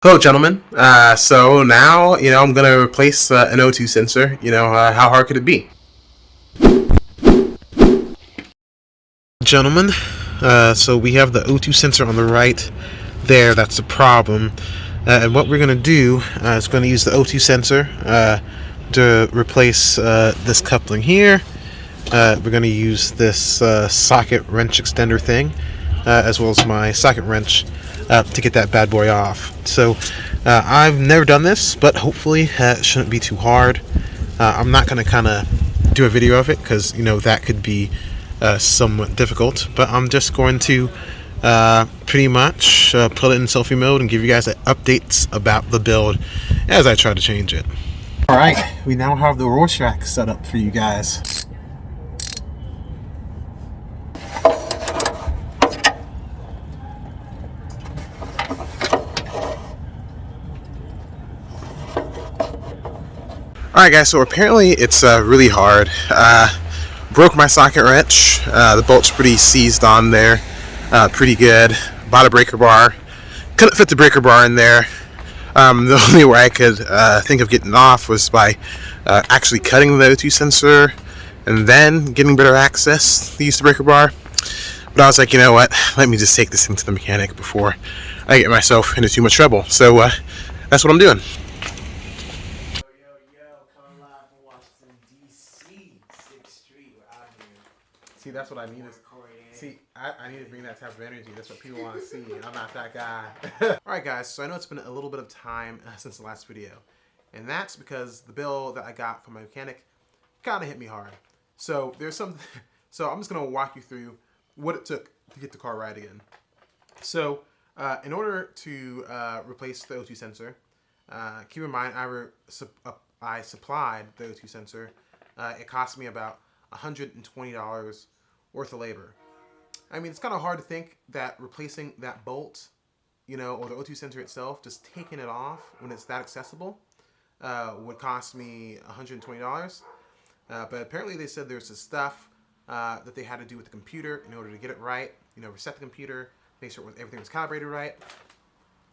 Hello, gentlemen. So now, I'm going to replace an O2 sensor. How hard could it be? Gentlemen, so we have the O2 sensor on the right there. That's the problem. And what we're going to do is going to use the O2 sensor to replace this coupling here. We're going to use this socket wrench extender thing, as well as my socket wrench to get that bad boy off. So I've never done this, but hopefully it shouldn't be too hard. I'm not going to kind of do a video of it because that could be somewhat difficult, but I'm just going to pretty much put it in selfie mode and give you guys updates about the build as I try to change it. Alright, we now have the Rorschach set up for you guys. Alright guys, so apparently it's really hard. Broke my socket wrench. The bolt's pretty seized on there. Pretty good. Bought a breaker bar. Couldn't fit the breaker bar in there. The only way I could think of getting off was by actually cutting the O2 sensor and then getting better access to use the breaker bar. But I was like, you know what? Let me just take this thing to the mechanic before I get myself into too much trouble. So that's what I'm doing. See, that's what I need. I need to bring that type of energy. That's what people want to see. I'm not that guy. Alright guys, so I know it's been a little bit of time since the last video. And that's because the bill that I got from my mechanic kind of hit me hard. So there's some... So I'm just going to walk you through what it took to get the car right again. So in order to replace the O2 sensor, keep in mind I supplied the O2 sensor. It cost me about $120 worth of labor. I mean, it's kind of hard to think that replacing that bolt, or the O2 sensor itself, just taking it off when it's that accessible, would cost me $120. But apparently they said there's this stuff that they had to do with the computer in order to get it right. Reset the computer, make sure everything was calibrated right.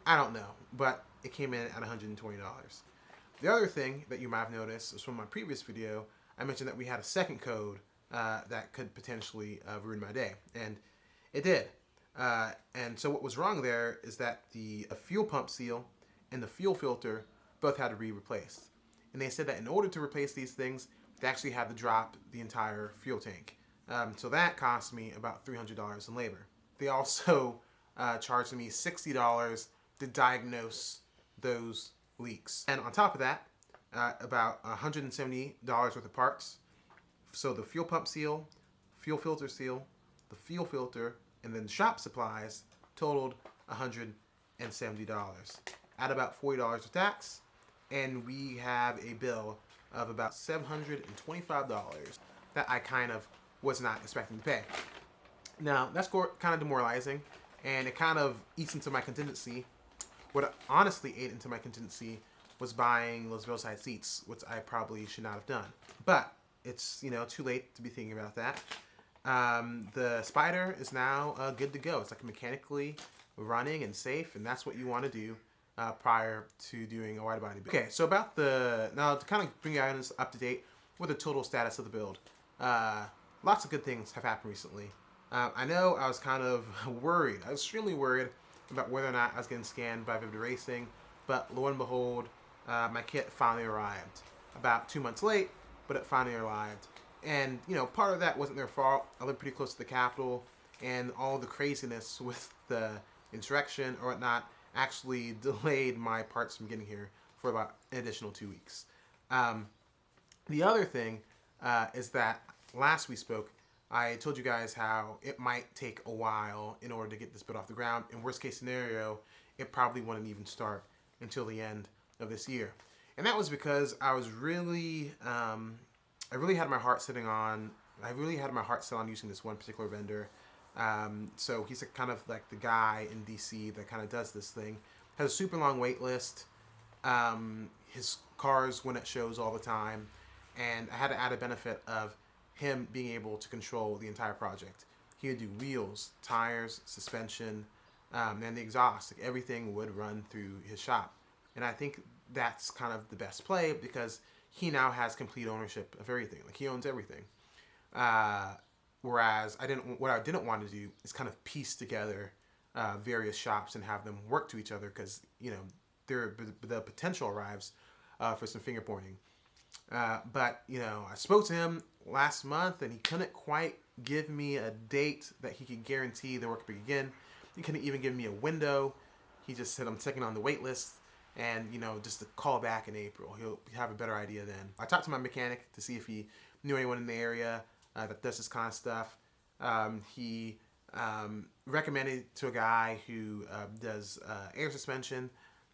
I don't know, but it came in at $120. The other thing that you might have noticed is from my previous video, I mentioned that we had a second code that could potentially ruin my day, and it did. And so what was wrong there is that the fuel pump seal and the fuel filter both had to be replaced. And they said that in order to replace these things, they actually had to drop the entire fuel tank. So that cost me about $300 in labor. They also charged me $60 to diagnose those leaks. And on top of that, about $170 worth of parts. So the fuel pump seal, fuel filter seal, the fuel filter, and then shop supplies totaled $170. Add about $40 of tax, and we have a bill of about $725 that I kind of was not expecting to pay. Now, that's kind of demoralizing, and it kind of eats into my contingency. What honestly ate into my contingency was buying those Veilside seats, which I probably should not have done. But it's, too late to be thinking about that. The Spyder is now good to go. It's like mechanically running and safe, and that's what you want to do prior to doing a wide body build. Okay, so now to kind of bring you guys up to date with the total status of the build. Lots of good things have happened recently. I know I was kind of worried. I was extremely worried about whether or not I was getting scanned by Vivid Racing, but lo and behold, my kit finally arrived. About 2 months late, but it finally arrived. And, part of that wasn't their fault. I live pretty close to the Capitol, and all the craziness with the insurrection or whatnot actually delayed my parts from getting here for about an additional 2 weeks. The other thing is that last we spoke, I told you guys how it might take a while in order to get this build off the ground. In worst case scenario, it probably wouldn't even start until the end of this year. And that was because I really had my heart set on using this one particular vendor. So he's kind of like the guy in DC that kind of does this thing. Has a super long wait list. His cars win at shows all the time. And I had to add a benefit of him being able to control the entire project. He would do wheels, tires, suspension, and the exhaust, like everything would run through his shop. And I think that's kind of the best play because he now has complete ownership of everything. Like he owns everything. Whereas what I didn't want to do is kind of piece together various shops and have them work to each other because the potential arrives for some finger pointing. But I spoke to him last month and he couldn't quite give me a date that he could guarantee the work would begin. He couldn't even give me a window. He just said I'm checking on the wait list and just to call back in April. He'll have a better idea then. I talked to my mechanic to see if he knew anyone in the area that does this kind of stuff. He recommended to a guy who does air suspension.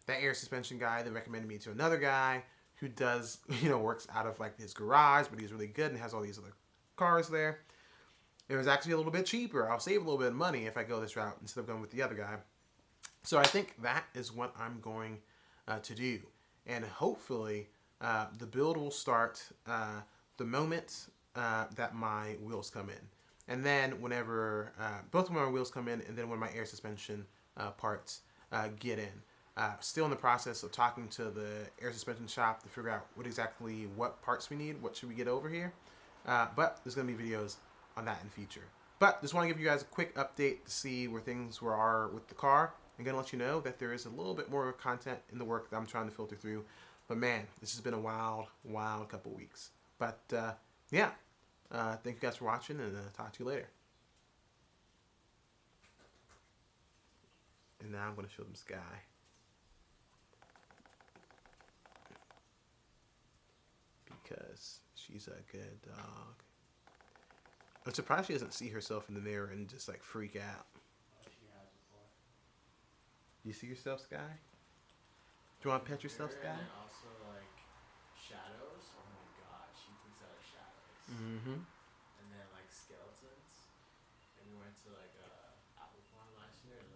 That air suspension guy then recommended me to another guy who does, works out of like his garage, but he's really good and has all these other cars there. It was actually a little bit cheaper. I'll save a little bit of money if I go this route instead of going with the other guy. So I think that is what I'm going to do. And hopefully the build will start the moment that my wheels come in. And then whenever, both of my wheels come in and then when my air suspension parts get in. Still in the process of talking to the air suspension shop to figure out what parts we need, what should we get over here. But there's going to be videos on that in the future. But just want to give you guys a quick update to see where things are with the car. I'm going to let you know that there is a little bit more content in the work that I'm trying to filter through. But man, this has been a wild couple weeks. But yeah, thank you guys for watching and talk to you later. And now I'm going to show them Sky. Because she's a good dog. I'm surprised she doesn't see herself in the mirror and just like freak out. She has before. Do you see yourself, Sky? Do you want to pet yourself, Sky? And also like shadows. Oh my god, she freaks out at shadows. Mm-hmm. And then like skeletons. And we went to like Apple Farm last year. And